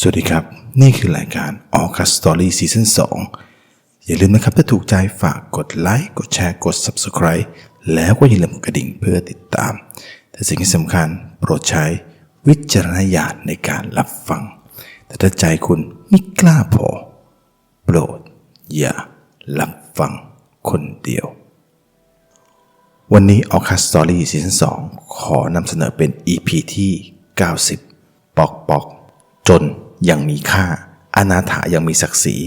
สวัสดีครับนี่คือรายการ Orcas Story Season 2อย่าลืมนะครับถ้าถูกใจฝากกดไลค์กดแชร์กด Subscribe แล้วก็อย่าลืมกระดิ่งเพื่อติดตามแต่สิ่งที่สำคัญโปรดใช้วิจารณญาณในการรับฟังแต่ถ้าใจคุณไม่กล้าพอโปรดอย่ารับฟังคนเดียววันนี้ Orcas Story Season 2ขอนำเสนอเป็น EP ที่90ปอกจนยังมีค่าอนาถายังมีศักดิ์ศรี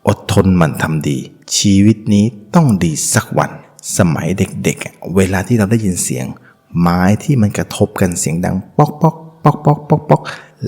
อดทนหมั่นทำดีชีวิตนี้ต้องดีสักวันสมัยเด็กๆเวลาที่เราได้ยินเสียงไม้ที่มันกระทบกันเสียงดังป๊อกป๊อกป๊อกป๊อกป๊อกป๊อก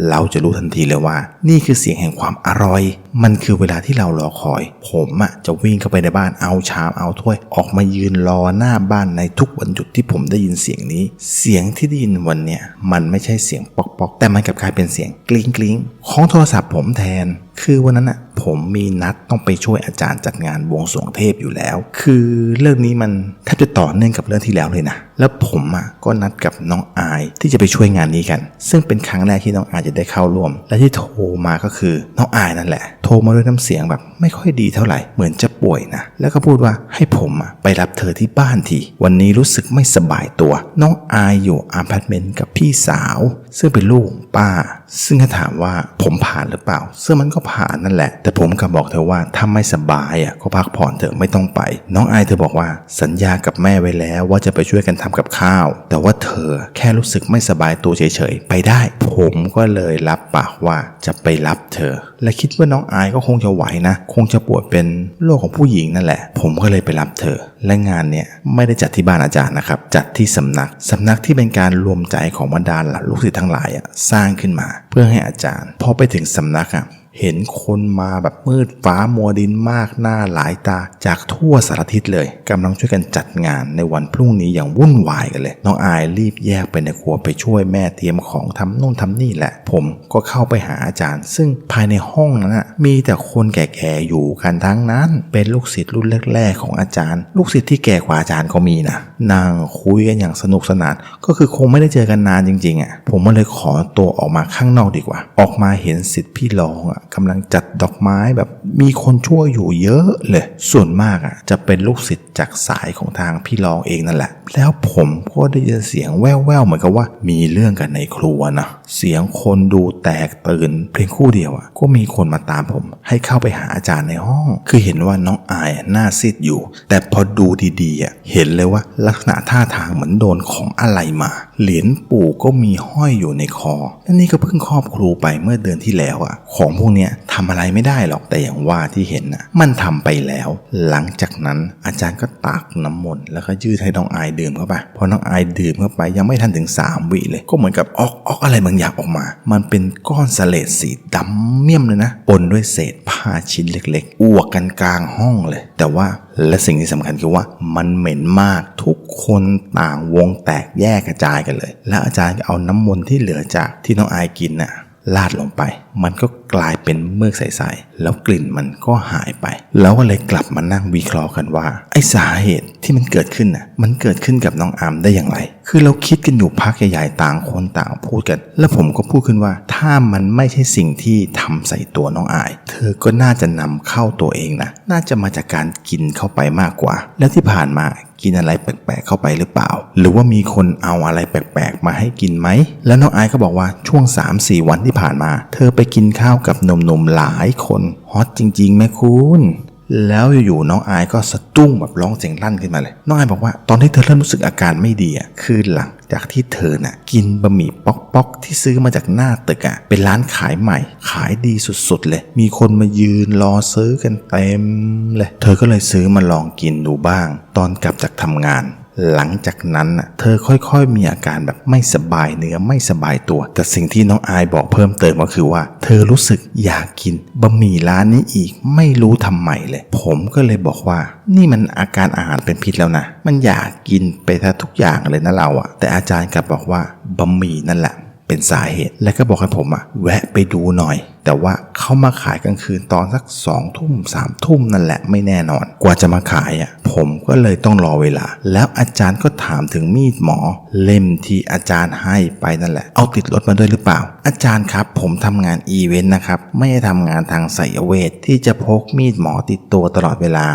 เราจะรู้ทันทีเลยว่านี่คือเสียงแห่งความอร่อยมันคือเวลาที่เรารอคอยผมจะวิ่งเข้าไปในบ้านเอาชามเอาถ้วยออกมายืนรอหน้าบ้านในทุกวันหยุดที่ผมได้ยินเสียงนี้เสียงที่ได้ยินวันเนี้ยมันไม่ใช่เสียงป๊อกป๊อกแต่มันกลับกลายเป็นเสียงกริ๊งกริ๊งของโทรศัพท์ผมแทนคือวันนั้นผมมีนัดต้องไปช่วยอาจารย์จัดงานบวงสรวงเทพอยู่แล้วคือเรื่องนี้มันแทบจะต่อเนื่องกับเรื่องที่แล้วเลยนะแล้วผมก็นัดกับน้องอายที่จะไปช่วยงานนี้กันซึ่งเป็นครั้งแรกที่น้องอายจะได้เข้าร่วมและที่โทรมาก็คือน้องอายนั่นแหละโทรมาด้วยน้ำเสียงแบบไม่ค่อยดีเท่าไหร่เหมือนจะป่วยนะแล้วก็พูดว่าให้ผมไปรับเธอที่บ้านทีวันนี้รู้สึกไม่สบายตัวน้องอายอยู่อพาร์ตเมนต์กับพี่สาวซึ่งเป็นลูกป้าซึ่งถ้าถามว่าผมผ่านหรือเปล่าซึ่งมันก็ผ่านนั่นแหละแต่ผมก็บอกเธอว่าถ้าไม่สบายก็พักผ่อนเถอะไม่ต้องไปน้องอายเธอบอกว่าสัญญากับแม่ไว้แล้วว่าจะไปช่วยกันทำกับข้าวแต่ว่าเธอแค่รู้สึกไม่สบายตัวเฉยๆไปได้ผมก็เลยรับปากว่าจะไปรับเธอและคิดว่าน้องอายก็คงจะไหวนะคงจะป่วยเป็นโรคของผู้หญิงนั่นแหละผมก็เลยไปรับเธอและงานเนี่ยไม่ได้จัดที่บ้านอาจารย์นะครับจัดที่สำนักที่เป็นการรวมใจของบรรดาลูกศิษย์ทั้งหลายสร้างขึ้นมาเพื่อให้อาจารย์พอไปถึงสำนักเห็นคนมาแบบมืดฟ้ามัวดินมากหน้าหลายตาจากทั่วสารทิศเลยกำลังช่วยกันจัดงานในวันพรุ่งนี้อย่างวุ่นวายกันเลยน้องอายรีบแยกไปในครัวไปช่วยแม่เตรียมของทำนู่นทำนี่แหละผมก็เข้าไปหาอาจารย์ซึ่งภายในห้องนั้นมีแต่คนแก่ๆอยู่กันทั้งนั้นเป็นลูกศิษย์รุ่นแรกๆของอาจารย์ลูกศิษย์ที่แก่กว่าอาจารย์ก็มีนะนั่งคุยกันอย่างสนุกสนานก็คือคงไม่ได้เจอกันนานจริงๆผมก็เลยขอตัวออกมาข้างนอกดีกว่าออกมาเห็นศิษย์พี่รองกำลังจัดดอกไม้แบบมีคนช่วยอยู่เยอะเลยส่วนมากจะเป็นลูกศิษย์จากสายของทางพี่รองเองนั่นแหละแล้วผมก็ได้ยินเสียงแว่วๆเหมือนกับว่ามีเรื่องกันในครัวนะเสียงคนดูแตกตื่นเพียงคู่เดียวก็มีคนมาตามผมให้เข้าไปหาอาจารย์ในห้องคือเห็นว่าน้องอายหน้าซีดอยู่แต่พอดูดีๆเห็นเลยว่าลักษณะท่าทางเหมือนโดนของอะไรมาเหรียญปู่ก็มีห้อยอยู่ในคอและนี่ก็เพิ่งครอบครูไปเมื่อเดือนที่แล้วของพวกเนี้ยทำอะไรไม่ได้หรอกแต่อย่างว่าที่เห็นมันทำไปแล้วหลังจากนั้นอาจารย์ก็ตักน้ำมนต์แล้วก็ยืดให้น้องอายดื่มเข้าไปพอน้องอายดื่มเข้าไปยังไม่ทันถึง3 วิเลยก็เหมือนกับออกอะไรบางอย่างออกมามันเป็นก้อนสเลดสีดำเมี่ยมเลยนะปนด้วยเศษผ้าชิ้นเล็กๆอ้วกกันกลางห้องเลยแต่ว่าและสิ่งที่สำคัญคือว่ามันเหม็นมากทุกคนต่างวงแตกแยกกระจายกันเลยแล้วอาจารย์ก็เอาน้ำมนต์ที่เหลือจากที่น้องอายกินลาดลงไปมันก็กลายเป็นเมือกใสๆแล้วกลิ่นมันก็หายไปแล้วก็เลยกลับมานั่งวิเคราะห์กันว่าไอ้สาเหตุที่มันเกิดขึ้นมันเกิดขึ้นกับน้องอามได้อย่างไรคือเราคิดกันอยู่พักใหญ่ๆต่างคนต่างพูดกันแล้วผมก็พูดขึ้นว่าถ้ามันไม่ใช่สิ่งที่ทำใส่ตัวน้องอายเธอก็น่าจะนำเข้าตัวเองนะน่าจะมาจากการกินเข้าไปมากกว่าแล้วที่ผ่านมากินอะไรแปลกๆเข้าไปหรือเปล่าหรือว่ามีคนเอาอะไรแปลกๆมาให้กินไหมแล้วน้องอายก็บอกว่าช่วง 3-4 วันที่ผ่านมาเธอไปกินข้าวกับหนุ่มๆหลายคนฮอตจริงๆไหมคุณแล้วอยู่ๆน้องอายก็สะดุ้งแบบร้องเสียงลั่นขึ้นมาเลยน้องอายบอกว่าตอนที่เธอเริ่มรู้สึกอาการไม่ดีคือหลังจากที่เธอกินบะหมี่ป๊อกที่ซื้อมาจากหน้าตึกเป็นร้านขายใหม่ขายดีสุดๆเลยมีคนมายืนรอซื้อกันเต็มเลยเธอก็เลยซื้อมาลองกินดูบ้างตอนกลับจากทำงานหลังจากนั้นเธอค่อยๆมีอาการแบบไม่สบายเนื้อไม่สบายตัวแต่สิ่งที่น้องอายบอกเพิ่มเติมก็คือว่าเธอรู้สึกอยากกินบะหมี่ร้านนี้อีกไม่รู้ทำไมเลยผมก็เลยบอกว่านี่มันอาการอาหารเป็นพิษแล้วนะมันอยากกินไปแทบทุกอย่างเลยนะเราแต่อาจารย์กลับบอกว่าบะหมี่นั่นแหละเป็นสาเหตุและก็บอกให้ผมแวะไปดูหน่อย แต่ว่าเขามาขายกลางคืนตอนสัก2 ทุ่ม3 ทุ่มนั่นแหละไม่แน่นอนกว่าจะมาขายผมก็เลยต้องรอเวลาแล้วอาจารย์ก็ถามถึงมีดหมอเล่มที่อาจารย์ให้ไปนั่นแหละเอาติดรถมาด้วยหรือเปล่าอาจารย์ครับผมทำงานอีเวนต์นะครับไม่ได้ทำงานทางไสยเวทที่จะพกมีดหมอติดตัวตลอดเวลา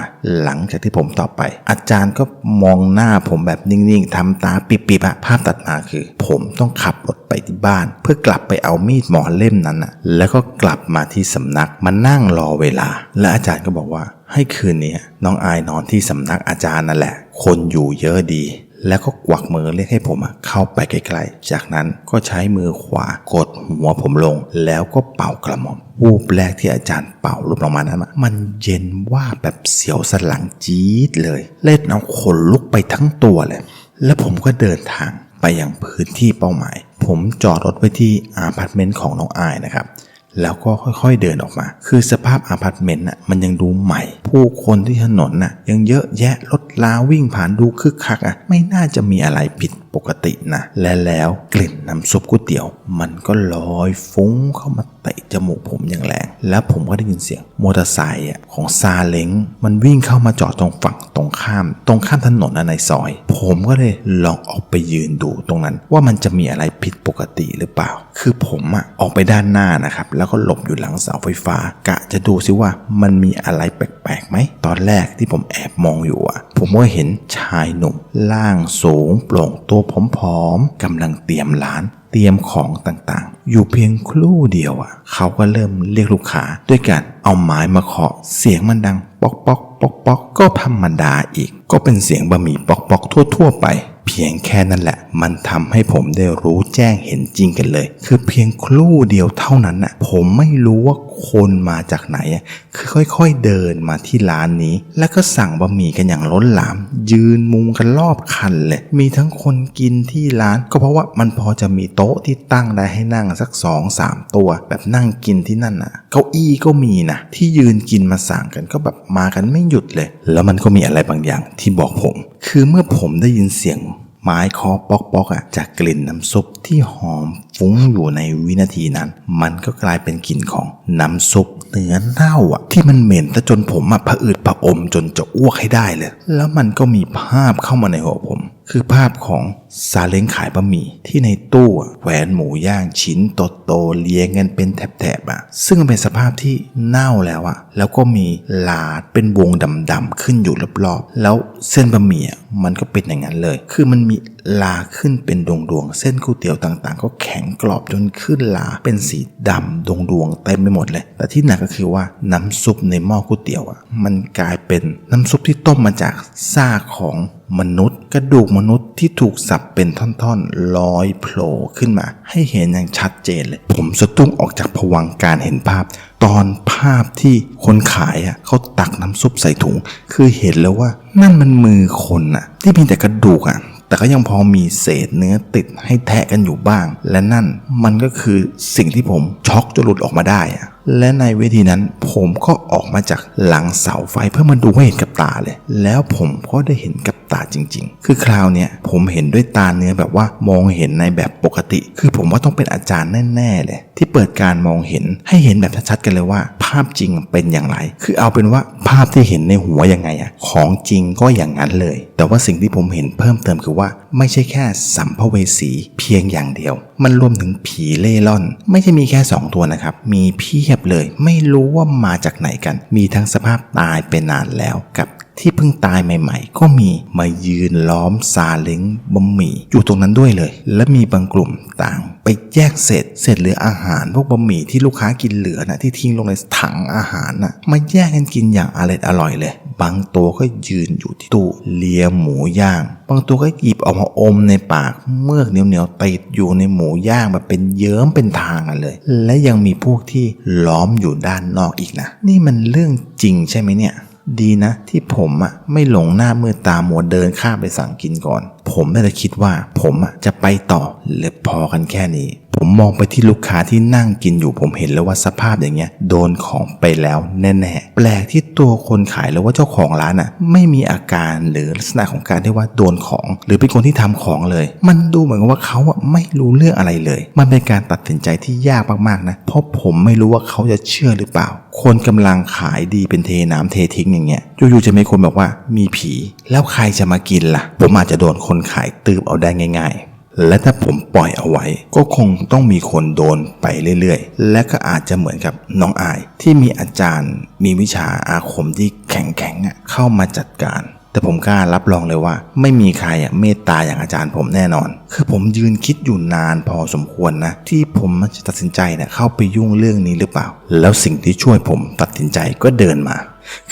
หลังจากที่ผมตอบไปอาจารย์ก็มองหน้าผมแบบนิ่งๆทำตาปิบๆภาพตัดมาคือผมต้องขับรถไปที่บ้านเพื่อกลับไปเอามีดหมอเล่มนั้นแล้วก็กลับมาที่สำนักมานั่งรอเวลาและอาจารย์ก็บอกว่าให้คืนนี้น้องอายนอนที่สำนักอาจารย์นั่นแหละคนอยู่เยอะดีแล้วก็กวักมือเรียกให้ผมเข้าไปใกล้ๆจากนั้นก็ใช้มือขวากดหัวผมลงแล้วก็เป่ากระหม่อมวูบแรกที่อาจารย์เป่าลงมานั้นมันเย็นว่าแบบเสียวสันหลังจี๊ดเลยเล่นเอาขนลุกไปทั้งตัวเลยแล้วผมก็เดินทางไปยังพื้นที่เป้าหมายผมจอดรถไว้ที่อาพาร์ตเมนต์ของน้องอายนะครับแล้วก็ค่อยๆเดินออกมาคือสภาพอาพาร์ตเมนต์มันยังดูใหม่ผู้คนที่ถนนยังเยอะแยะรถลาวิ่งผ่านดูคึกคักไม่น่าจะมีอะไรผิดปกตินะและแล้วกลิ่นน้ำซุปก๋วยเตี๋ยวมันก็ลอยฟุ้งเข้ามาเตะจมูกผมอย่างแรงแล้วผมก็ได้ยินเสียงมอเตอร์ไซค์ของซาเล้งมันวิ่งเข้ามาจอดตรงฝั่งตรงข้ามถนนในซอยผมก็เลยลองออกไปยืนดูตรงนั้นว่ามันจะมีอะไรผิดปกติหรือเปล่าคือผมออกไปด้านหน้านะครับแล้วก็หลบอยู่หลังเสาไฟฟ้ากะจะดูซิว่ามันมีอะไรแปลกๆไหมตอนแรกที่ผมแอบมองอยู่ผมก็เห็นชายหนุ่มร่างสูงโปร่งตัวผอมๆกำลังเตรียมร้านเตรียมของต่างๆอยู่เพียงครู่เดียวเขาก็เริ่มเรียกลูกค้าด้วยการเอาไม้มาเคาะเสียงมันดังป๊อกป๊อกป๊อกป๊อกก็ธรรมดาอีกก็เป็นเสียงบะหมี่ป๊อกป๊อกทั่วๆไปเพียงแค่นั้นแหละมันทำให้ผมได้รู้แจ้งเห็นจริงกันเลยคือเพียงครู่เดียวเท่านั้นผมไม่รู้ว่าคนมาจากไหนคือค่อยๆเดินมาที่ร้านนี้แล้วก็สั่งบะหมี่กันอย่างล้นหลามยืนมุงกันรอบคันเลยมีทั้งคนกินที่ร้านก็เพราะว่ามันพอจะมีโต๊ะที่ตั้งได้ให้นั่งสัก 2-3 ตัวแบบนั่งกินที่นั่นเก้าอี้ก็มีนะที่ยืนกินมาสั่งกันก็แบบมากันไม่หยุดเลยแล้วมันก็มีอะไรบางอย่างที่บอกผมคือเมื่อผมได้ยินเสียงไม้เคาะป๊อกจากกลิ่นน้ำซุปที่หอมฟุ้งอยู่ในวินาทีนั้นมันก็กลายเป็นกลิ่นของน้ำซุปเนื้อเน่าที่มันเหม็นจนผมผะอืดผะอมจนจะอ้วกให้ได้เลยแล้วมันก็มีภาพเข้ามาในหัวผมคือภาพของซาเล้งขายบะหมี่ที่ในตู้แขวนหมูย่างชิ้นโตๆเรียงกันเป็นแถบๆซึ่งเป็นสภาพที่เน่าแล้วแล้วก็มีลาดเป็นวงดำๆขึ้นอยู่รอบๆแล้วเส้นบะหมี่มันก็เป็นอย่างนั้นเลยคือมันมีลาขึ้นเป็นดวงๆเส้นก๋วยเตี๋ยวต่างๆก็แข็งกรอบจนขึ้นลาเป็นสีดำดวงๆเต็มไปหมดเลยแต่ที่หนักก็คือว่าน้ำซุปในหม้อก๋วยเตี๋ยวมันกลายเป็นน้ำซุปที่ต้มมาจากซากของมนุษย์กระดูกมนุษย์ที่ถูกสับเป็นท่อนๆลอยโผล่ขึ้นมาให้เห็นอย่างชัดเจนเลยผมสะดุ้งออกจากภวังค์การเห็นภาพตอนภาพที่คนขายเขาตักน้ำซุปใส่ถุงคือเห็นแล้วว่านั่นมันมือคนที่มีแต่กระดูกแต่ก็ยังพอมีเศษเนื้อติดให้แทะกันอยู่บ้างและนั่นมันก็คือสิ่งที่ผมช็อกจนหลุดออกมาได้และในเวทีนั้นผมก็ออกมาจากหลังเสาไฟเพื่อมาดูให้เห็นกับตาเลยแล้วผมก็ได้เห็นกับตาจริงๆคือคราวเนี้ยผมเห็นด้วยตาเนื้อแบบว่ามองเห็นในแบบปกติคือผมว่าต้องเป็นอาจารย์แน่ๆเลยที่เปิดการมองเห็นให้เห็นแบบชัดๆกันเลยว่าภาพจริงเป็นอย่างไรคือเอาเป็นว่าภาพที่เห็นในหัวยังไงของจริงก็อย่างนั้นเลยแต่ว่าสิ่งที่ผมเห็นเพิ่มเติมคือว่าไม่ใช่แค่สัมภเวสีเพียงอย่างเดียวมันรวมถึงผีเล่ร่อนไม่ใช่มีแค่2ตัวนะครับมีเพียบเลยไม่รู้ว่ามาจากไหนกันมีทั้งสภาพตายไปนานแล้วกับที่เพิ่งตายใหม่ๆก็มีมายืนล้อมซาเล้งบะหมี่อยู่ตรงนั้นด้วยเลยและมีบางกลุ่มต่างไปแยกเศษเหลืออาหารพวกบะหมี่ที่ลูกค้ากินเหลือที่ทิ้งลงในถังอาหารมาแยกกันกินอย่างอร่อยเลยบางตัวก็ยืนอยู่ที่ตู้เลียหมูย่างบางตัวก็หยิบออกมาอมในปากเมือกเหนียวๆติดอยู่ในหมูย่างแบบเป็นเยิ้มเป็นทางกันเลยและยังมีพวกที่ล้อมอยู่ด้านนอกอีกนะนี่มันเรื่องจริงใช่ไหมเนี่ยดีนะที่ผมไม่หลงหน้ามือตามัวเดินข้ามไปสั่งกินก่อน ผมไม่ได้คิดว่าผมจะไปต่อหรือพอกันแค่นี้ผมมองไปที่ลูกค้าที่นั่งกินอยู่ผมเห็นแล้วว่าสภาพอย่างเงี้ยโดนของไปแล้วแน่ๆแปลกที่ตัวคนขายหรือว่าเจ้าของร้านไม่มีอาการหรือลักษณะของการที่ว่าโดนของหรือเป็นคนที่ทำของเลยมันดูเหมือนกับว่าเขาไม่รู้เรื่องอะไรเลยมันเป็นการตัดสินใจที่ยากมากๆนะเพราะผมไม่รู้ว่าเขาจะเชื่อหรือเปล่าคนกำลังขายดีเป็นเทน้ำเททิ้งอย่างเงี้ยอยู่ๆจะมีคนบอกว่ามีผีแล้วใครจะมากินล่ะผมอาจจะโดนคนขายตืบเอาได้ง่ายๆและถ้าผมปล่อยเอาไว้ก็คงต้องมีคนโดนไปเรื่อยๆและก็อาจจะเหมือนกับน้องอายที่มีอาจารย์มีวิชาอาคมที่แข็งๆเข้ามาจัดการแต่ผมกล้ารับรองเลยว่าไม่มีใครเมตตาอย่างอาจารย์ผมแน่นอนคือผมยืนคิดอยู่นานพอสมควรนะที่ผมจะตัดสินใจเข้าไปยุ่งเรื่องนี้หรือเปล่าแล้วสิ่งที่ช่วยผมตัดสินใจก็เดินมา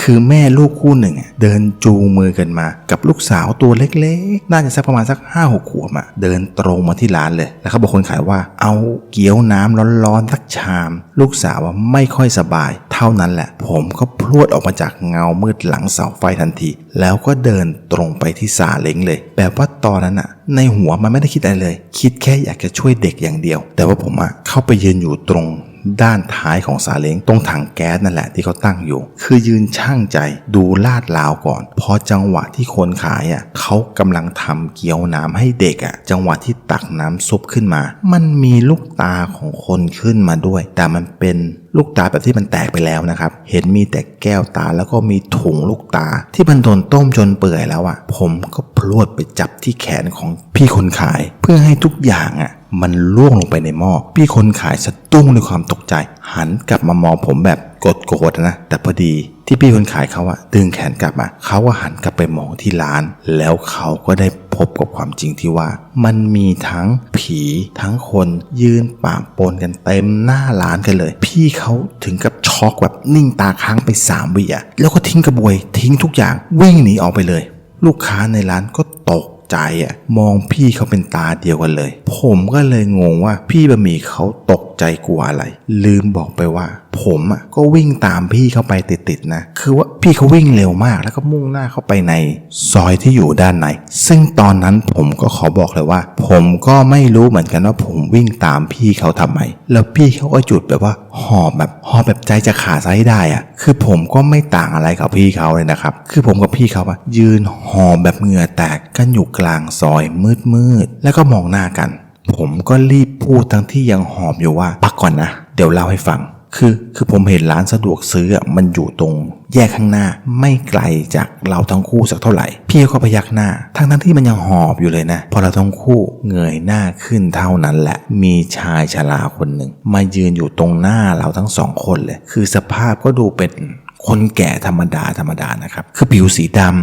คือแม่ลูกคู่หนึ่งเดินจูงมือกันมากับลูกสาวตัวเล็กๆน่าจะสักประมาณสัก 5-6 ขวบเดินตรงมาที่ร้านเลยแล้วเขาบอกคนขายว่าเอาเกี๊ยวน้ำร้อนๆสักชามลูกสาวไม่ค่อยสบายเท่านั้นแหละผมก็พรวดออกมาจากเงามืดหลังเสาไฟทันทีแล้วก็เดินตรงไปที่ซาเล้งเลยแบบว่าตอนนั้นในหัวมันไม่ได้คิดอะไรเลยคิดแค่อยากจะช่วยเด็กอย่างเดียวแต่ว่าผมเข้าไปยืนอยู่ตรงด้านท้ายของซาเล้งตรงถังแก๊สนั่นแหละที่เขาตั้งอยู่คือยืนชั่งใจดูลาดราวก่อนพอจังหวะที่คนขายเขากำลังทำเกี๊ยวน้ำให้เด็กจังหวะที่ตักน้ำซุปขึ้นมามันมีลูกตาของคนขึ้นมาด้วยแต่มันเป็นลูกตาแบบที่มันแตกไปแล้วนะครับเห็นมีแต่แก้วตาแล้วก็มีถุงลูกตาที่มันโดนต้มจนเปื่อยแล้วผมก็พรวดไปจับที่แขนของพี่คนขายเพื่อให้ทุกอย่างมันล่วงลงไปในหม้อพี่คนขายสะดุ้งด้วยความตกใจหันกลับมามองผมแบบโกรธนะแต่พอดีที่พี่คนขายเขาดึงแขนกลับมาเขาหันกลับไปมองที่ร้านแล้วเขาก็ได้พบกับความจริงที่ว่ามันมีทั้งผีทั้งคนยืนปะปนกันเต็มหน้าร้านกันเลยพี่เขาถึงกับช็อกแบบนิ่งตาค้างไป3 วิแล้วก็ทิ้งกระบวยทิ้งทุกอย่างวิ่งหนีออกไปเลยลูกค้าในร้านก็ตกใจมองพี่เขาเป็นตาเดียวกันเลยผมก็เลยงงว่าพี่บะหมี่เขาตกใจกลัวอะไรลืมบอกไปว่าผมก็วิ่งตามพี่เข้าไปติดๆนะคือว่าพี่เขาวิ่งเร็วมากแล้วก็มุ่งหน้าเข้าไปในซอยที่อยู่ด้านในซึ่งตอนนั้นผมก็ขอบอกเลยว่าผมก็ไม่รู้เหมือนกันว่าผมวิ่งตามพี่เขาทำไมแล้วพี่เขาก็หยุดแบบว่าหอบแบบใจจะขาดซะให้ได้คือผมก็ไม่ต่างอะไรกับพี่เขาเลยนะครับคือผมกับพี่เขายืนหอบแบบเหงื่อแตกกันอยู่กลางซอยมืดแล้วก็มองหน้ากันผมก็รีบพูดทั้งที่ยังหอบอยู่ว่าพักก่อนนะเดี๋ยวเล่าให้ฟังคือผมเห็นร้านสะดวกซื้อมันอยู่ตรงแยกข้างหน้าไม่ไกลจากเราทั้งคู่สักเท่าไหร่พี่ก็พยักหน้าทั้งที่มันยังหอบอยู่เลยนะพอเราทั้งคู่เงยหน้าขึ้นเท่านั้นแหละมีชายชราคนหนึ่งมายืนอยู่ตรงหน้าเราทั้ง2 คนเลยคือสภาพก็ดูเป็นคนแก่ธรรมดานะครับคือผิวสีดำ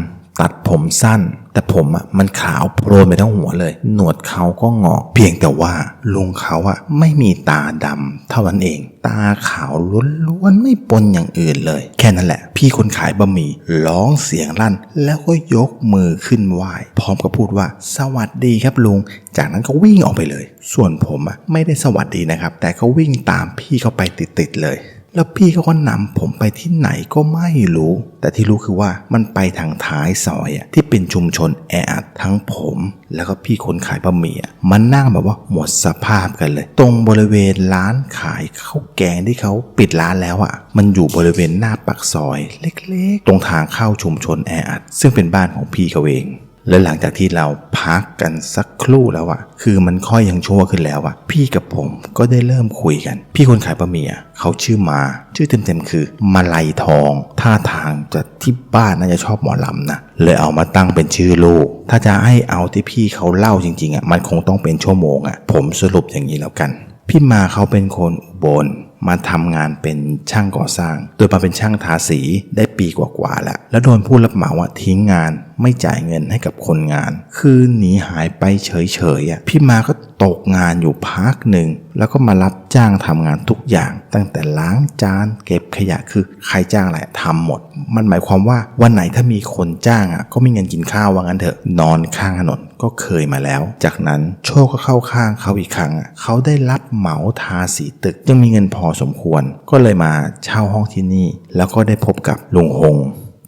ตัดผมสั้นแต่ผมมันขาวโพลนไปทั้งหัวเลยหนวดเขาก็งอกเพียงแต่ว่าลุงเขาไม่มีตาดำเท่านั้นเองตาขาวล้วนๆไม่ปนอย่างอื่นเลยแค่นั้นแหละพี่คนขายบะหมี่ร้องเสียงลั่นแล้วก็ยกมือขึ้นไหว้พร้อมกับพูดว่าสวัสดีครับลุงจากนั้นก็วิ่งออกไปเลยส่วนผมไม่ได้สวัสดีนะครับแต่ก็วิ่งตามพี่เขาไปติดๆเลยแล้วพี่เขาก็นำผมไปที่ไหนก็ไม่รู้แต่ที่รู้คือว่ามันไปทางท้ายซอยที่เป็นชุมชนแออัดทั้งผมแล้วก็พี่คนขายบะหมี่มันนั่งแบบว่าหมดสภาพกันเลยตรงบริเวณร้านขายข้าวแกงที่เขาปิดร้านแล้วมันอยู่บริเวณหน้าปากซอยเล็กๆตรงทางเข้าชุมชนแออัดซึ่งเป็นบ้านของพี่เขาเองและหลังจากที่เราพักกันสักครู่แล้วคือมันค่อยยังชั่วขึ้นแล้วพี่กับผมก็ได้เริ่มคุยกันพี่คนขายบะหมี่เขาชื่อมาชื่อเต็มๆคือมาลัยทองท่าทางจะที่บ้านน่าจะชอบหมอลำนะเลยเอามาตั้งเป็นชื่อลูกถ้าจะให้เอาที่พี่เขาเล่าจริงๆมันคงต้องเป็นชั่วโมงผมสรุปอย่างนี้แล้วกันพี่มาเขาเป็นคนอุบลมาทำงานเป็นช่างก่อสร้างโดยมาเป็นช่างทาสีได้ปีกว่าๆแล้วโดนผู้รับเหมาทิ้งงานไม่จ่ายเงินให้กับคนงานคือหนีหายไปเฉยๆพี่มาก็ตกงานอยู่พักหนึ่งแล้วก็มารับจ้างทำงานทุกอย่างตั้งแต่ล้างจานเก็บขยะคือใครจ้างอะไรทำหมดมันหมายความว่าวันไหนถ้ามีคนจ้างก็มีเงินกินข้าวว่างั้นเถอะนอนข้างถนนก็เคยมาแล้วจากนั้นโชคก็เข้าข้างเขาอีกครั้งเขาได้รับเหมาทาสีตึกยังมีเงินพอสมควรก็เลยมาเช่าห้องที่นี่แล้วก็ได้พบกับลุงหง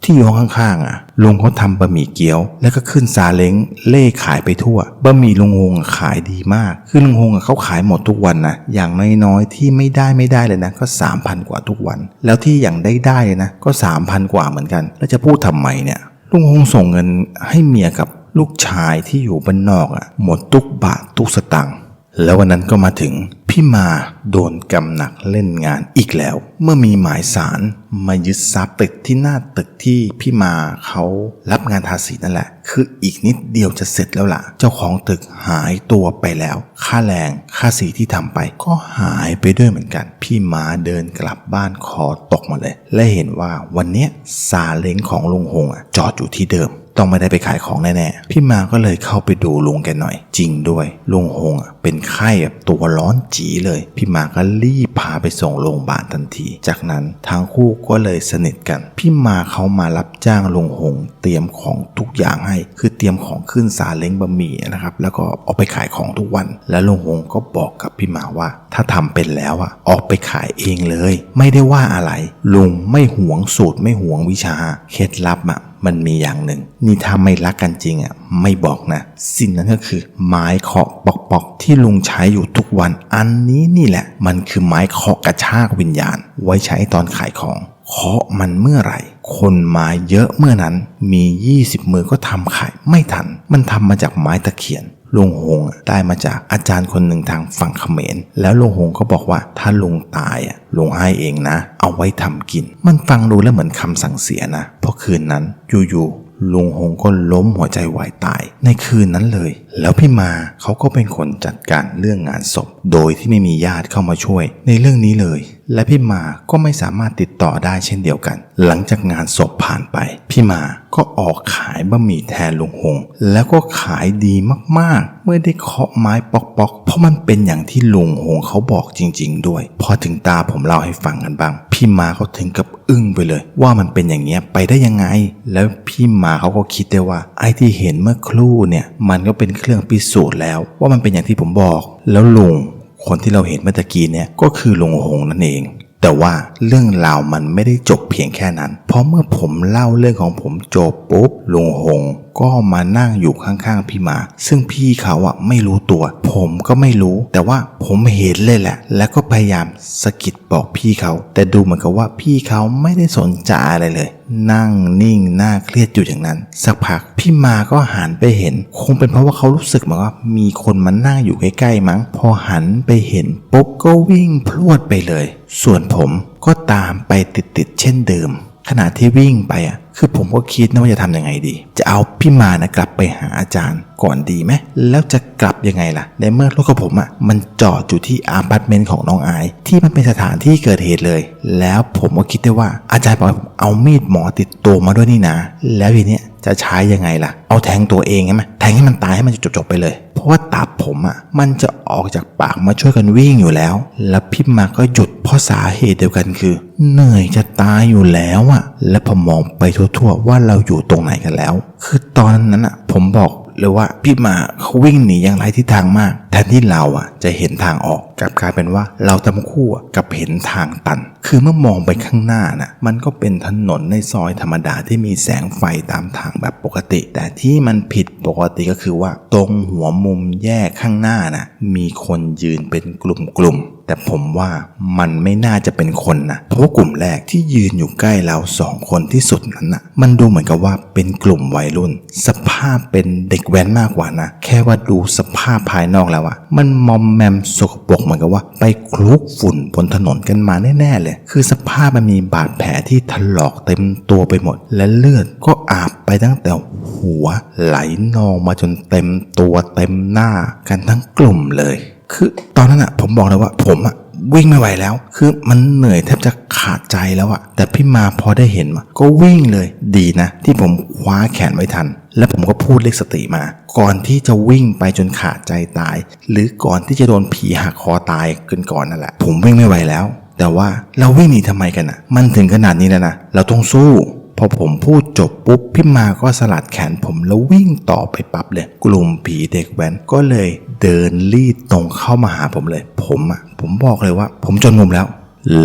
ที่อยู่ข้างๆลุงเขาทำบะหมี่เกี๊ยวแล้วก็ขึ้นซาเล้งเล่ขายไปทั่วบะหมี่ลุงฮงขายดีมากคือลุงฮงเขาขายหมดทุกวันนะอย่างน้อยๆที่ไม่ได้เลยนะก็ 3,000 กว่าทุกวันแล้วที่อย่างได้เลยนะก็ 3,000 กว่าเหมือนกันแล้วจะพูดทำไมเนี่ยลุงฮงส่งเงินให้เมียกับลูกชายที่อยู่บ้านนอกหมดทุกบาททุกสตางค์แล้ววันนั้นก็มาถึงพี่มาโดนกำหนักเล่นงานอีกแล้วเมื่อมีหมายศาลมายึดทรัพย์ตึกที่หน้าตึกที่พี่มาเขารับงานทาสีนั่นแหละคืออีกนิดเดียวจะเสร็จแล้วล่ะเจ้าของตึกหายตัวไปแล้วค่าแรงค่าสีที่ทำไปก็หายไปด้วยเหมือนกันพี่มาเดินกลับบ้านคอตกมาเลยและเห็นว่าวันนี้ซาเล้งของลุงฮงจอดอยู่ที่เดิมต้องไม่ได้ไปขายของแน่ๆพี่มาก็เลยเข้าไปดูลุงแกหน่อยจริงด้วยลุงฮงเป็นไข้แบบตัวร้อนจีเลยพี่มาก็รีบพาไปส่งโรงพยาบาลทันทีจากนั้นทั้งคู่ก็เลยสนิทกันพี่มาเขามารับจ้างลุงฮงเตรียมของทุกอย่างให้คือเตรียมของขึ้นซาเล้งบะหมี่นะครับแล้วก็ออกไปขายของทุกวันแล้วลุงฮงก็บอกกับพี่มาว่าถ้าทำเป็นแล้วออกไปขายเองเลยไม่ได้ว่าอะไรลุงไม่หวงสูตรไม่หวงวิชาเคล็ดลับมันมีอย่างหนึ่งนี่ถ้าไม่รักกันจริงไม่บอกนะสิ่งนั้นก็คือไม้เคาะปอกที่ลุงใช้อยู่ทุกวันอันนี้นี่แหละมันคือไม้เคาะกระชากวิญญาณไว้ใช้ตอนขายของเคาะมันเมื่อไหร่คนมาเยอะเมื่อนั้นมี20มือก็ทำขายไม่ทันมันทำมาจากไม้ตะเคียนลุงฮงได้มาจากอาจารย์คนหนึ่งทางฝั่งเขมรแล้วลุงฮงก็บอกว่าถ้าลุงตายลุงให้เองนะเอาไว้ทำกินมันฟังดูแล้วเหมือนคำสั่งเสียนะเพราะคืนนั้นอยู่ลุงฮงก็ล้มหัวใจวายตายในคืนนั้นเลยแล้วพี่มาเขาก็เป็นคนจัดการเรื่องงานศพโดยที่ไม่มีญาติเข้ามาช่วยในเรื่องนี้เลยและพี่มาก็ไม่สามารถติดต่อได้เช่นเดียวกันหลังจากงานศพผ่านไปพี่มาก็ออกขายบะหมี่แทนลุงฮงแล้วก็ขายดีมากๆเมื่อได้เคาะไม้ปอกเพราะมันเป็นอย่างที่ลุงฮงเขาบอกจริงๆด้วยพอถึงตาผมเล่าให้ฟังกันบ้างพี่มาเขาถึงกับอึ้งไปเลยว่ามันเป็นอย่างเงี้ยไปได้ยังไงแล้วพี่มาเขาก็คิดได้ว่าไอ้ที่เห็นเมื่อครู่เนี่ยมันก็เป็นเครื่องพิสูจน์แล้วว่ามันเป็นอย่างที่ผมบอกแล้วลุงคนที่เราเห็นเมื่อตะกี้เนี่ยก็คือลุงฮงนั่นเองแต่ว่าเรื่องราวมันไม่ได้จบเพียงแค่นั้นเพราะเมื่อผมเล่าเรื่องของผมจบปุ๊บลุงฮงก็มานั่งอยู่ข้างๆพี่มาซึ่งพี่เขาไม่รู้ตัวผมก็ไม่รู้แต่ว่าผมเห็นเลยแหละแล้วก็พยายามสะกิดบอกพี่เขาแต่ดูเหมือนกับว่าพี่เขาไม่ได้สนใจอะไรเลยนั่งนิ่งหน้าเครียดอยู่อย่างนั้นสักพักพี่มาก็หันไปเห็นคงเป็นเพราะว่าเขารู้สึกเหมือนว่ามีคนมานั่งอยู่ใกล้ๆมั้งพอหันไปเห็นปุ๊บก็วิ่งพรวดไปเลยส่วนผมก็ตามไปติดๆเช่นเดิมขณะที่วิ่งไปคือผมก็คิดนะว่าจะทำยังไงดีจะเอาพี่มานะกลับไปหาอาจารย์ก่อนดีไหมแล้วจะกลับยังไงล่ะในเมื่อรถของผมมันจอดอยู่ที่อพาร์ตเมนต์ของน้องไอซ์ที่มันเป็นสถานที่เกิดเหตุเลยแล้วผมก็คิดได้ว่าอาจารย์บอกเอามีดหมอติดตัวมาด้วยนี่นะแล้วทีนี้จะใช้ยังไงล่ะเอาแทงตัวเองใช่ไหมแทงให้มันตายให้มันจบไปเลยเพราะว่าตับผมมันจะออกจากปากมาช่วยกันวิ่งอยู่แล้วแล้วพี่มาก็หยุดเพราะสาเหตุเดียวกันคือเหนื่อยจะตายอยู่แล้วและผมมองไปทั่วๆว่าเราอยู่ตรงไหนกันแล้วคือตอนนั้นผมบอกเลยว่าพี่มาเขาวิ่งหนีอย่างไรทิศทางมากแทนที่เราจะเห็นทางออกกลับกลายเป็นว่าเราทั้งคู่กับเห็นทางตันคือเมื่อมองไปข้างหน้ามันก็เป็นถนนในซอยธรรมดาที่มีแสงไฟตามทางแบบปกติแต่ที่มันผิดปกติก็คือว่าตรงหัวมุมแยกข้างหน้ามีคนยืนเป็นกลุ่มแต่ผมว่ามันไม่น่าจะเป็นคนนะเพราะว่ากลุ่มแรกที่ยืนอยู่ใกล้เรา2คนที่สุดนั้นมันดูเหมือนกับว่าเป็นกลุ่มวัยรุ่นสภาพเป็นเด็กแว้นมากกว่านะแค่ว่าดูสภาพภายนอกแล้วมันมอมแมมสกปรกเหมือนกับว่าไปคลุกฝุ่นบนถนนกันมาแน่ๆเลยคือสภาพมันมีบาดแผลที่ถลอกเต็มตัวไปหมดและเลือดก็อาบไปตั้งแต่หัวไหลนองมาจนเต็มตัวเต็มหน้ากันทั้งกลุ่มเลยคือตอนนั้นผมบอกเลยว่าผมวิ่งไม่ไหวแล้วคือมันเหนื่อยแทบจะขาดใจแล้วแต่พี่มาพอได้เห็นก็วิ่งเลยดีนะที่ผมคว้าแขนไว้ทันและผมก็พูดเรียกสติมาก่อนที่จะวิ่งไปจนขาดใจตายหรือก่อนที่จะโดนผีหักคอตายเกินก่อนนั่นแหละผมวิ่งไม่ไหวแล้วแต่ว่าเราวิ่งหนีทำไมกันมันถึงขนาดนี้แล้วนะเราต้องสู้พอผมพูดจบปุ๊บพี่มาก็สลัดแขนผมแล้ววิ่งต่อไปปั๊บเลยกลุ่มผีเด็กแว้นก็เลยเดินลีดตรงเข้ามาหาผมเลยผมบอกเลยว่าผมจนมุมแล้ว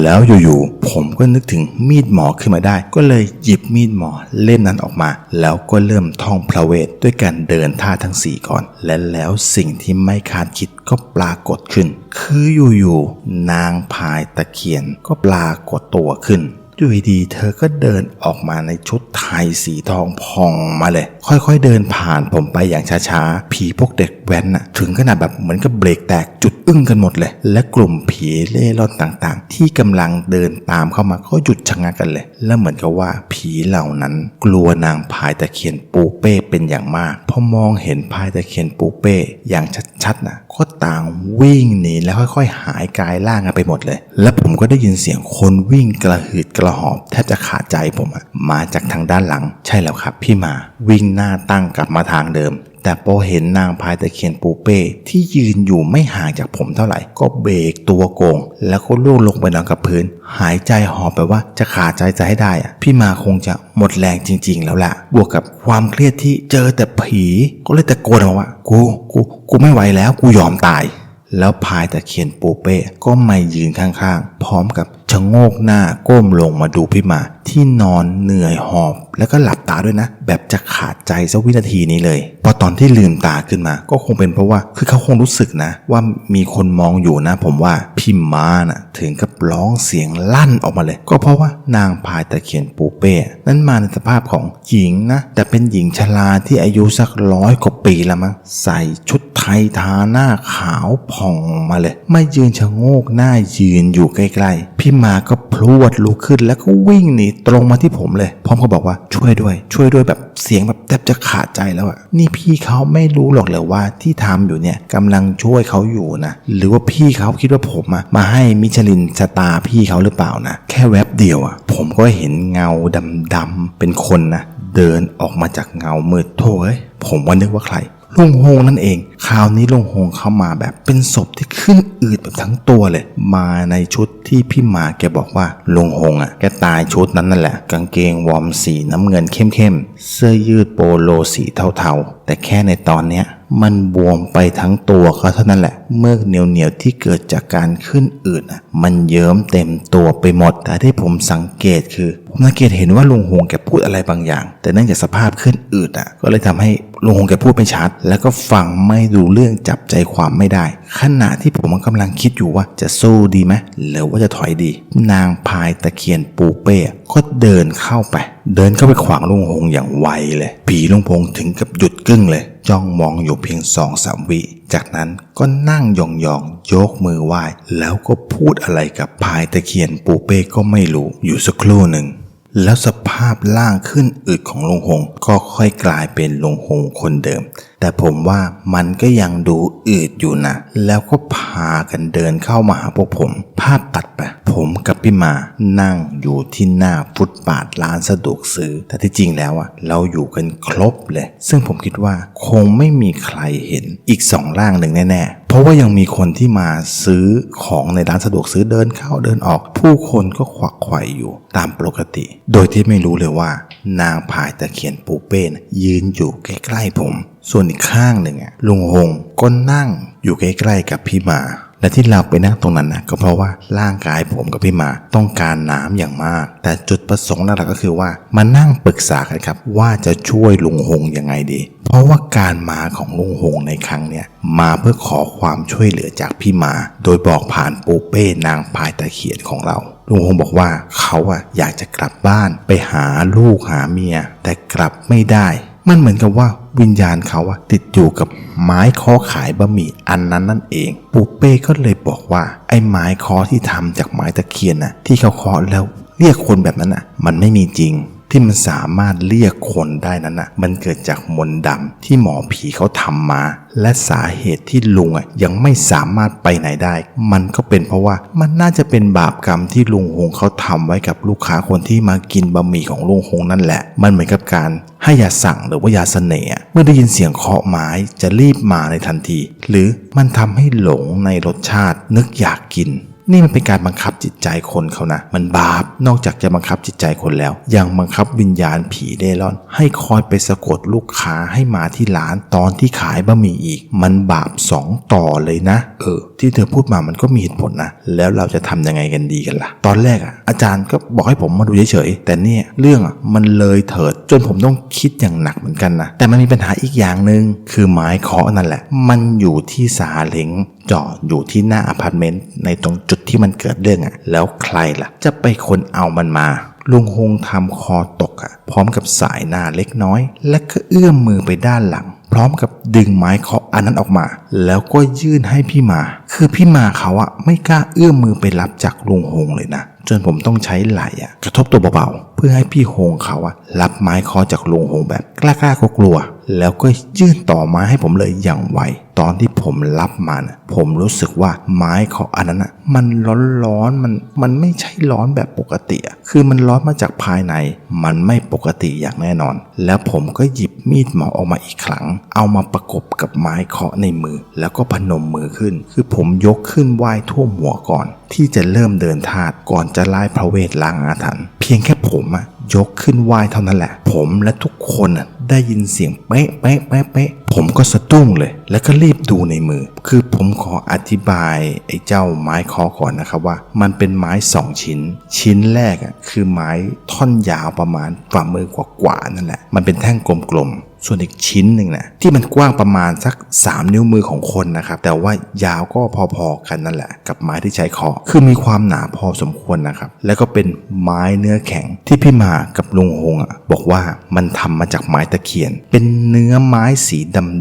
แล้วอยู่ๆผมก็นึกถึงมีดหมอขึ้นมาได้ก็เลยหยิบมีดหมอเล่มนั้นออกมาแล้วก็เริ่มท่องพระเวทด้วยการเดินท่าทั้ง4ก่อนและแล้วสิ่งที่ไม่คาดคิดก็ปรากฏขึ้นคืออยู่ๆนางพายตะเคียนก็ปรากฏตัวขึ้นอยู่ดีเธอก็เดินออกมาในชุดไทยสีทองผ่องมาเลยค่อยๆเดินผ่านผมไปอย่างช้าๆผีพวกเด็กแว้นน่ะถึงขนาดแบบเหมือนกับเบรกแตกจุดอึ้งกันหมดเลยและกลุ่มผีเล่ร่อนต่างๆที่กำลังเดินตามเข้ามาก็หยุดชะงักกันเลยและเหมือนกับว่าผีเหล่านั้นกลัวนางพายตะเคียนปูเป้เป็นอย่างมากพอมองเห็นพายตะเคียนปูเป้อย่างชัดๆน่ะก็ต่างวิ่งหนีแล้วค่อยๆหายกายล่างกันไปหมดเลยและผมก็ได้ยินเสียงคนวิ่งกระหืดกระหอบแทบจะขาดใจผมมาจากทางด้านหลังใช่แล้วครับพี่มาวิ่งหน้าตั้งกลับมาทางเดิมแต่พอเห็นนางพายตะเคียนปูเป้ที่ยืนอยู่ไม่ห่างจากผมเท่าไหร่ก็เบรกตัวโกงแล้วก็ล่วงลงไปนอนกับพื้นหายใจหอบไปว่าจะขาดใจจะให้ได้พี่มาคงจะหมดแรงจริงๆแล้วล่ะบวกกับความเครียดที่เจอแต่ผีก็เลยตะโกนออกมาว่ากูไม่ไหวแล้วกูยอมตายแล้วพายตะเคียนปูเป้ก็มายืนข้างๆพร้อมกับชะโงกหน้าก้มลงมาดูพี่มาที่นอนเหนื่อยหอบแล้วก็หลับตาด้วยนะแบบจะขาดใจสักวินาทีนี้เลยพอตอนที่ลืมตาขึ้นมาก็คงเป็นเพราะว่าคือเขาคงรู้สึกนะว่ามีคนมองอยู่นะผมว่าพี่มาน่ะถึงกับร้องเสียงลั่นออกมาเลยก็เพราะว่านางพายตะเคียนปูเป้นั้นมาในสภาพของหญิงนะแต่เป็นหญิงชราที่อายุสัก100 กว่าปีแล้วมั้งใส่ชุดไทยทาหน้าขาวผ่องมาเลยไม่ยืนชะโงกหน้ายืนอยู่ใกล้ๆพี่มาก็พรวดลุกขึ้นแล้วก็วิ่งหนีตรงมาที่ผมเลยพร้อมกับบอกว่าช่วยด้วยแบบเสียงแบบแทบจะขาดใจแล้วนี่พี่เขาไม่รู้หรอกเลยว่าที่ทำอยู่เนี่ยกำลังช่วยเขาอยู่นะหรือว่าพี่เขาคิดว่าผมมาให้มิชลินสตาร์พี่เขาหรือเปล่านะแค่แวบเดียวผมก็เห็นเงาดำๆเป็นคนนะเดินออกมาจากเงามืดโถ่ผมว่านึกว่าใครลุงฮงนั่นเองคราวนี้ลุงฮงเข้ามาแบบเป็นศพที่ขึ้นอืดแบบทั้งตัวเลยมาในชุดที่พี่มาแกบอกว่าลุงฮงแกตายชุดนั้นนั่นแหละกางเกงวอร์มสีน้ำเงินเข้มๆเสื้อยืดโปโลสีเทาๆแต่แค่ในตอนเนี้ยมันบวมไปทั้งตัวเขาเท่านั้นแหละเมือกเหนียวๆที่เกิดจากการขึ้นอืดมันเยิ้มเต็มตัวไปหมดแต่ที่ผมสังเกตคือผมสังเกตเห็นว่าลุงฮงแกพูดอะไรบางอย่างแต่เนื่องจากสภาพขึ้นอืดก็เลยทำให้ลุงฮงแกพูดไม่ชัดแล้วก็ฟังไม่รู้เรื่องจับใจความไม่ได้ขณะที่ผมกำลังคิดอยู่ว่าจะสู้ดีไหมหรือว่าจะถอยดีนางพายตะเคียนปูเป้ก็เดินเข้าไปขวางลุงฮงอย่างไวเลยผีลุงพงถึงกับหยุดกึ้งเลยจ้องมองอยู่เพียง2-3 วิจากนั้นก็นั่งยองๆยกมือไหว้แล้วก็พูดอะไรกับพายตะเคียนปูเป้ก็ไม่รู้อยู่สักครู่หนึ่งแล้วสภาพร่างขึ้นอืดของลุงฮงก็ค่อยกลายเป็นลุงฮงคนเดิมแต่ผมว่ามันก็ยังดูอืดอยู่นะแล้วก็พากันเดินเข้ามาหาพวกผมภาพตัดไปผมกับพี่มานั่งอยู่ที่หน้าฟุตบาทร้านสะดวกซื้อแต่ที่จริงแล้วเราอยู่กันครบเลยซึ่งผมคิดว่าคงไม่มีใครเห็นอีก2 ร่างหนึ่งแน่ๆเพราะว่ายังมีคนที่มาซื้อของในร้านสะดวกซื้อเดินเข้าเดินออกผู้คนก็ขวักไขว่อยู่ตามปกติโดยที่ไม่รู้เลยว่านางพายตะเคียนปูเป้ยืนอยู่ใกล้ๆผมส่วนอีกข้างหนึ่งลุงฮงก็นั่งอยู่ใกล้ๆกับพี่มาและที่เราไปนั่งตรงนั้นก็เพราะว่าร่างกายผมกับพี่มาต้องการน้ำอย่างมากแต่จุดประสงค์หลักๆก็คือว่ามานั่งปรึกษากันครับว่าจะช่วยลุงฮงยังไงดีเพราะว่าการมาของลุงฮงในครั้งเนี้ยมาเพื่อขอความช่วยเหลือจากพี่มาโดยบอกผ่านปูเป้นางพายตะเคียนของเราลุงฮงบอกว่าเขาอยากจะกลับบ้านไปหาลูกหาเมียแต่กลับไม่ได้มันเหมือนกับว่าวิญญาณเขาติดอยู่กับไม้ค้อขายบะหมี่อันนั้นนั่นเองปูเป้ก็เลยบอกว่าไอ้ไม้ค้อที่ทำจากไม้ตะเคียนที่เขาเคาะแล้วเรียกคนแบบนั้นมันไม่มีจริงที่มันสามารถเรียกคนได้นั้นมันเกิดจากมนต์ดำที่หมอผีเขาทำมาและสาเหตุที่ลุงยังไม่สามารถไปไหนได้มันก็เป็นเพราะว่ามันน่าจะเป็นบาปกรรมที่ลุงฮงเขาทำไว้กับลูกค้าคนที่มากินบะหมี่ของลุงฮงนั่นแหละมันเหมือนกับการให้ยาสั่งหรือว่ายาเสน่ห์เมื่อได้ยินเสียงเคาะไม้จะรีบมาในทันทีหรือมันทำให้หลงในรสชาตินึกอยากกิน นี่มันเป็นการบังคับจิตใจคนเขานะมันบาปนอกจากจะบังคับจิตใจคนแล้วยังบังคับวิญญาณผีเร่ร่อนให้คอยไปสะกดลูกค้าให้มาที่ร้านตอนที่ขายบะหมี่อีกมันบาป2ต่อเลยนะที่เธอพูดมามันก็มีเหตุผลนะแล้วเราจะทำยังไงกันดีกันล่ะตอนแรกอาจารย์ก็บอกให้ผมมาดูเฉยๆแต่เนี่ยเรื่องมันเลยเถิดจนผมต้องคิดอย่างหนักเหมือนกันนะแต่มันมีปัญหาอีกอย่างนึงคือไม้เคาะนั่นแหละมันอยู่ที่ซาเล้งจอดอยู่ที่หน้าอพาร์ตเมนต์ในตรงจุดที่มันเกิดเรื่องแล้วใครล่ะจะไปคนเอามันมาลุงฮงทำคอตกพร้อมกับสายหน้าเล็กน้อยและก็เอื้อมมือไปด้านหลังพร้อมกับดึงไม้เคาะอันนั้นออกมาแล้วก็ยื่นให้พี่มาคือพี่มาเขาไม่กล้าเอื้อมมือไปรับจากลุงฮงเลยนะจนผมต้องใช้ไหล่กระทบตัวเบาๆเพื่อให้พี่ฮงเขารับไม้เคาะจากลุงฮงแบบกล้าๆกลัวๆแล้วก็ยื่นต่อมาให้ผมเลยอย่างไวตอนที่ผมรับมันผมรู้สึกว่าไม้เคาะอันนั้นมันร้อนมันไม่ใช่ร้อนแบบปกติคือมันร้อนมาจากภายในมันไม่ปกติอย่างแน่นอนแล้วผมก็หยิบมีดหมอออกมาอีกครั้งเอามาประกบกับไม้เคาะในมือแล้วก็พนมมือขึ้นคือผมยกขึ้นไหว้ท่วมหัวก่อนที่จะเริ่มเดินธาตุก่อนจะไล่พระเวทล้างอาถรรพ์เพียงแค่ผมยกขึ้นไหว้เท่านั้นแหละผมและทุกคนได้ยินเสียงเป๊ะเป๊ะเป๊ะเป๊ะผมก็สะดุ้งเลยแล้วก็รีบดูในมือคือผมขออธิบายไอ้เจ้าไม้เคาะก่อนนะครับว่ามันเป็นไม้2ชิ้นแรกคือไม้ท่อนยาวประมาณฝ่ามือกว่านั่นแหละมันเป็นแท่งกลมๆส่วนอีกชิ้นหนึ่งที่มันกว้างประมาณสัก3นิ้วมือของคนนะครับแต่ว่ายาวก็พอๆกันนั่นแหละกับไม้ที่ใช้เคาะคือมีความหนาพอสมควรนะครับแล้วก็เป็นไม้เนื้อแข็งที่พี่มากับลุงฮงบอกว่ามันทำมาจากไม้ตะเคียนเป็นเนื้อไม้สี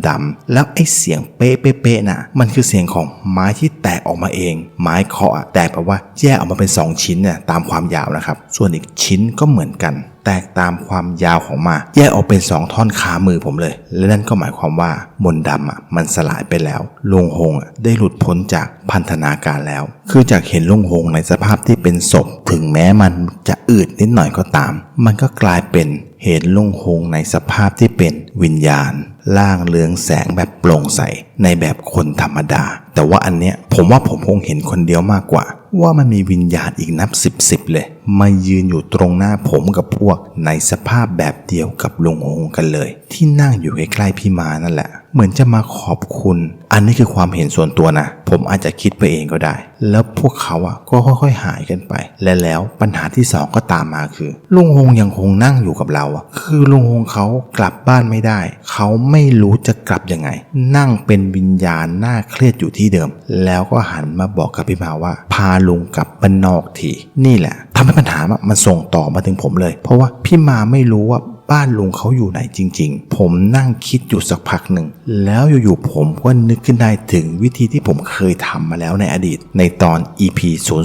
ดำๆแล้วไอ้เสียงเป๊ะๆน่ะมันคือเสียงของไม้ที่แตกออกมาเองไม้เคาะแตกแปลว่าแยกออกมาเป็น2ชิ้นตามความยาวนะครับส่วนอีกชิ้นก็เหมือนกันแตกตามความยาวของมาแยกออกเป็น2ท่อนขามือผมเลยและนั่นก็หมายความว่ามนต์ดำมันสลายไปแล้วลุงฮงได้หลุดพ้นจากพันธนาการแล้วคือจากเห็นลุงฮงในสภาพที่เป็นศพถึงแม้มันจะอืดนิดหน่อยก็ตามมันก็กลายเป็นเห็นลุงฮงในสภาพที่เป็นวิญญาณล่างเรืองแสงแบบโปร่งใสในแบบคนธรรมดาแต่ว่าอันเนี้ยผมว่าผมคงเห็นคนเดียวมากกว่าว่ามันมีวิญญาณอีกนับ10เลยมายืนอยู่ตรงหน้าผมกับพวกในสภาพแบบเดียวกับลุงฮงกันเลยที่นั่งอยู่ใกล้ๆพี่มานั่นแหละเหมือนจะมาขอบคุณอันนี้คือความเห็นส่วนตัวนะผมอาจจะคิดไปเองก็ได้แล้วพวกเขาก็ค่อยๆหายกันไปและแล้วปัญหาที่2ก็ตามมาคือลุงฮงยังคงนั่งอยู่กับเราคือลุงฮงเขากลับบ้านไม่ได้เขาไม่รู้จะกลับยังไงนั่งเป็นวิญญาณหน้าเครียดอยู่ที่เดิมแล้วก็หันมาบอกกับพี่มาว่าพาลุงกลับบ้านนอกทีนี่แหละทำให้ปัญหามันส่งต่อมาถึงผมเลยเพราะว่าพี่มาไม่รู้ว่าบ้านลุงเขาอยู่ไหนจริงๆผมนั่งคิดอยู่สักพักหนึ่งแล้วอยู่ๆผมก็นึกขึ้นได้ถึงวิธีที่ผมเคยทำมาแล้วในอดีตในตอน EP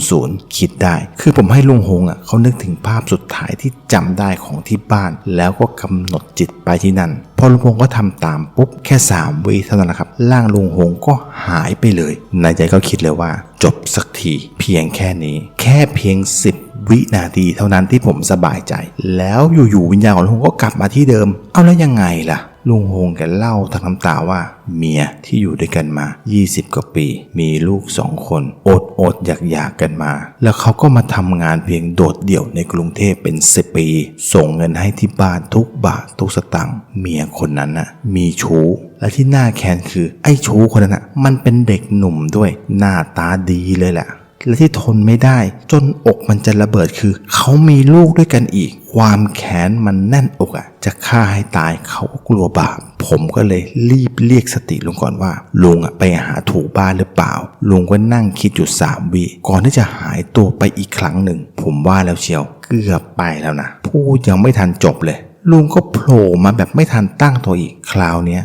00คิดได้คือผมให้ลุงฮงเขานึกถึงภาพสุดท้ายที่จำได้ของที่บ้านแล้วก็กำหนดจิตไปที่นั่นพอลุงฮงก็ทำตามปุ๊บแค่3 วิเท่านั้นแหละครับร่างลุงฮงก็หายไปเลยในใจก็คิดเลยว่าจบสักทีเพียงแค่นี้แค่เพียง10 วินาทีเท่านั้นที่ผมสบายใจแล้วอยู่ๆวิญญาณของลุงฮงก็กลับมาที่เดิมเอาแล้วยังไงล่ะลุงฮงแกเล่าทั้งน้ำตาว่าเมียที่อยู่ด้วยกันมา20 กว่าปีมีลูก2 คนอดอยากกันมาแล้วเขาก็มาทำงานเพียงโดดเดี่ยวในกรุงเทพเป็น10 ปีส่งเงินให้ที่บ้านทุกบาททุกสตางค์เมียคนนั้นมีชู้และที่น่าแค้นคือไอ้ชู้คนนั้นมันเป็นเด็กหนุ่มด้วยหน้าตาดีเลยแหละและที่ทนไม่ได้จนอกมันจะระเบิดคือเขามีลูกด้วยกันอีกความแค้นมันแน่นอกจะฆ่าให้ตายเขาก็กลัวบาปผมก็เลยรีบเรียกสติลุงก่อนว่าลุงไปหาถูกบ้านหรือเปล่าลุงก็นั่งคิดอยู่3 วิก่อนที่จะหายตัวไปอีกครั้งหนึ่งผมว่าแล้วเชียวเกือบไปแล้วนะพูดยังไม่ทันจบเลยลุงก็โผล่มาแบบไม่ทันตั้งตัวอีกคราวนี้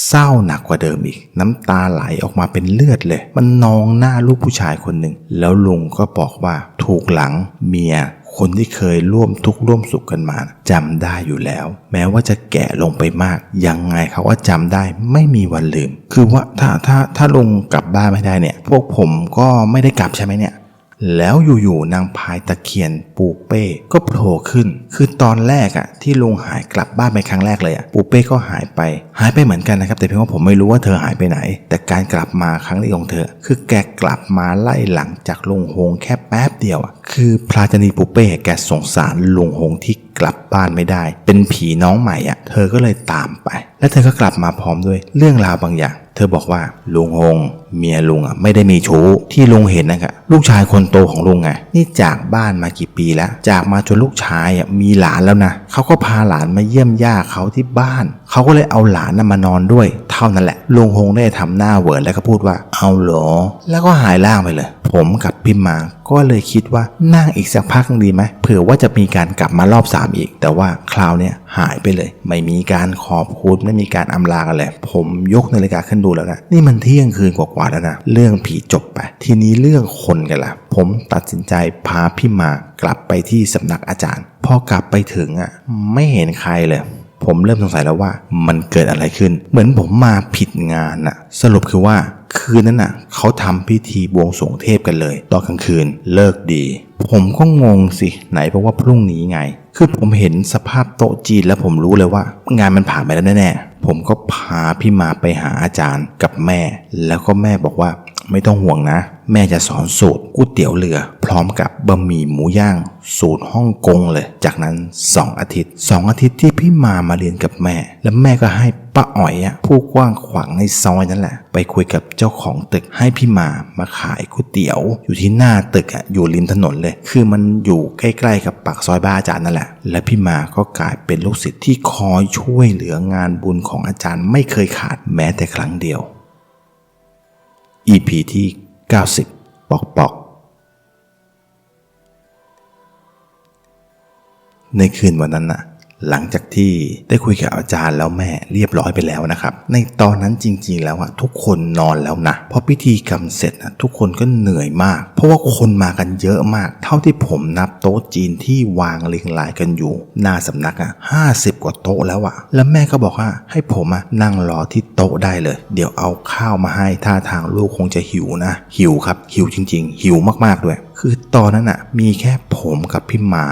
เศร้าหนักกว่าเดิมอีกน้ำตาไหลออกมาเป็นเลือดเลยมันนองหน้าลูกผู้ชายคนหนึ่งแล้วลุงก็บอกว่าถูกหลังเมียคนที่เคยร่วมทุกข์ร่วมสุขกันมาจำได้อยู่แล้วแม้ว่าจะแก่ลงไปมากยังไงเขาว่าจำได้ไม่มีวันลืมคือว่าถ้าลุงกลับบ้านไม่ได้เนี่ยพวกผมก็ไม่ได้กลับใช่ไหมเนี่ย แล้วอยู่ๆนางพายตะเคียนปูเป้ก็โผล่ขึ้นคือตอนแรกที่ลุงหายกลับบ้านไปครั้งแรกเลยปูเป้ก็หายไปเหมือนกันนะครับแต่เพียงว่าผมไม่รู้ว่าเธอหายไปไหนแต่การกลับมาครั้งนี้ของเธอคือแกกลับมาไล่หลังจากลุงหงแค่แป๊บเดียวคือพระจนีปูเป้แกสงสารลุงหงที่กลับบ้านไม่ได้เป็นผีน้องใหม่เธอก็เลยตามไปและเธอก็กลับมาพร้อมด้วยเรื่องราวบางอย่างเธอบอกว่าลุงหงเมียลุงไม่ได้มีชู้ที่ลุงเห็นนะครับลูกชายคนโตของลุงนี่จากบ้านมากี่ปีแล้วจากมาจนลูกชายมีหลานแล้วนะเขาก็พาหลานมาเยี่ยมย่าเขาที่บ้านเขาก็เลยเอาหลานมานอนด้วยเท่านั้นแหละลุงหงได้ทำหน้าเหวินแล้วก็พูดว่าเอาเหรอแล้วก็หายล่างไปเลยผมกับพี่มาก็เลยคิดว่านั่งอีกสักพักดีไหมเผื่อว่าจะมีการกลับมารอบ3อีกแต่ว่าคราวนี้หายไปเลยไม่มีการขอบคุณไม่มีการอำลากันเลยผมยกนาฬิกาขึ้นดูแล้วนะนี่มันเที่ยงคืนกว่าๆแล้วนะเรื่องผีจบไปทีนี้เรื่องคนกันละผมตัดสินใจพาพี่มากลับไปที่สำนักอาจารย์พอกลับไปถึงไม่เห็นใครเลยผมเริ่มสงสัยแล้วว่ามันเกิดอะไรขึ้นเหมือนผมมาผิดงานสรุปคือว่าคืนนั้นเขาทำพิธีบวงสรวงเทพกันเลยตอนกลางคืนเลิกดีผมก็งงสิไหนเพราะว่าพรุ่งนี้ไงคือผมเห็นสภาพโต๊ะจีนแล้วผมรู้เลยว่างานมันผ่านไปแล้วแน่ๆผมก็พาพี่มาไปหาอาจารย์กับแม่แล้วก็แม่บอกว่าไม่ต้องห่วงนะแม่จะสอนสูตรก๋วยเตี๋ยวเรือพร้อมกับบะหมี่หมูย่างสูตรฮ่องกงเลยจากนั้น2 อาทิตย์ที่พี่มาเรียนกับแม่แล้วแม่ก็ให้ป้าอ๋อยผู้กว้างขวางในซอยนั่นแหละไปคุยกับเจ้าของตึกให้พี่มาขายก๋วยเตี๋ยวอยู่ที่หน้าตึกอยู่ริมถนนเลยคือมันอยู่ใกล้ๆกับปากซอยบ้านอาจารย์นั่นแหละและพี่มาก็กลายเป็นลูกศิษย์ที่คอยช่วยเหลืองานบุญของอาจารย์ไม่เคยขาดแม้แต่ครั้งเดียว EP ที่90ปอกในคืนวันนั้นหลังจากที่ได้คุยกับอาจารย์แล้วแม่เรียบร้อยไปแล้วนะครับในตอนนั้นจริงๆแล้วทุกคนนอนแล้วนะเพราะพิธีกรรมเสร็จทุกคนก็เหนื่อยมากเพราะว่าคนมากันเยอะมากเท่าที่ผมนับโต๊ะจีนที่วางเรียงรายกันอยู่หน้าสำนัก50 กว่าโต๊ะแล้วแล้วแม่ก็บอกว่าให้ผมนั่งรอที่โต๊ะได้เลยเดี๋ยวเอาข้าวมาให้ท่าทางลูกคงจะหิวนะหิวครับหิวจริงๆหิวมากๆด้วยคือตอนนั้นมีแค่ผมกับพี่มา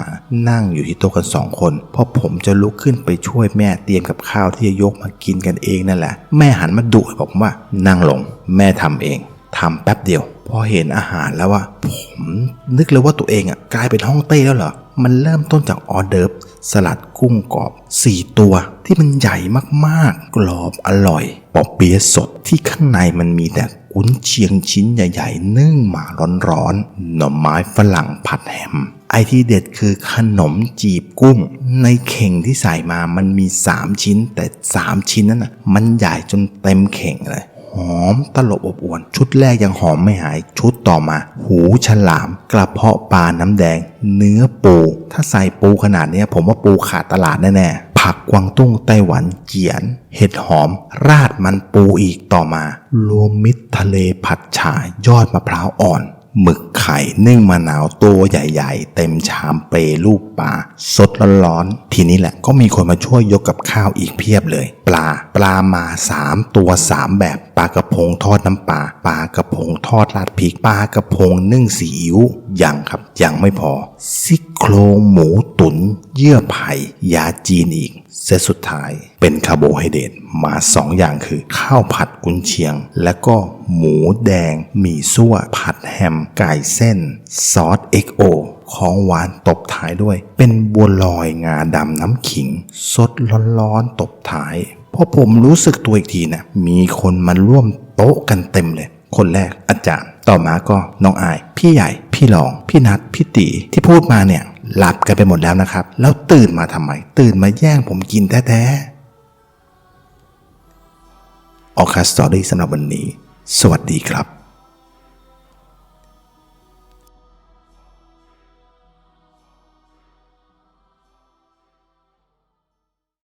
นั่งอยู่ที่โต๊ะกัน2 คนเพราะผมจะลุกขึ้นไปช่วยแม่เตรียมกับข้าวที่จะยกมากินกันเองนั่นแหละแม่หันมาดุบอกว่านั่งลงแม่ทำเองทำแป๊บเดียวพอเห็นอาหารแล้วผมนึกเลยว่าตัวเองกลายเป็นฮ่องเต้แล้วเหรอมันเริ่มต้นจากออเดิร์ฟสลัดกุ้งกรอบ4 ตัวที่มันใหญ่มากๆกรอบอร่อยปอเปี๊ยะสดที่ข้างในมันมีแต่กุนเชียงชิ้นใหญ่ๆนึ่งมาร้อนๆหน่อไม้ฝรั่งผัดแฮมไอที่เด็ดคือขนมจีบกุ้งในเข่งที่ใส่มามันมี3 ชิ้นแต่3 ชิ้นนั้นมันใหญ่จนเต็มเข่งเลยหอมตลบอบอวนชุดแรกยังหอมไม่หายชุดต่อมาหูฉลามกระเพาะปลาน้ำแดงเนื้อปูถ้าใส่ปูขนาดนี้ผมว่าปูขาดตลาดแน่ๆผักกวางตุ้งไต้หวันเจียนเห็ดหอมราดมันปูอีกต่อมารวมมิตรทะเลผัดฉ่ายอดมะพร้าวอ่อนหมึกไข่นึ่งมะนาวตัวใหญ่ๆเต็มชามเปรูปปลาสดร้อนๆทีนี้แหละก็มีคนมาช่วยยกกับข้าวอีกเพียบเลยปลามา3 ตัว3 แบบปลากระพงทอดน้ำปลาปลากระพงทอดราดพริกปลากระพงนึ่งซีอิ๊วยังครับยังไม่พอซี่โครงหมูตุ๋นเยื่อไผ่ยาจีนอีกเซตสุดท้ายเป็นคาร์โบไฮเดรตมา2 อย่างคือข้าวผัดกุนเชียงและก็หมูแดงหมี่ซั่วผัดแฮมไก่เส้นซอส XO ของหวานตบท้ายด้วยเป็นบัวลอยงาดำน้ำขิงสดร้อนๆตบท้ายพอผมรู้สึกตัวอีกทีมีคนมาร่วมโต๊ะกันเต็มเลยคนแรกอาจารย์ต่อมาก็น้องอายพี่ใหญ่พี่รองพี่นัทพี่ตีที่พูดมาหลับกันไปหมดแล้วนะครับแล้วตื่นมาทำไมตื่นมาแย่งผมกินแท้ๆออคัสสตอรี่สำหรับวันนี้สวัสดีครับ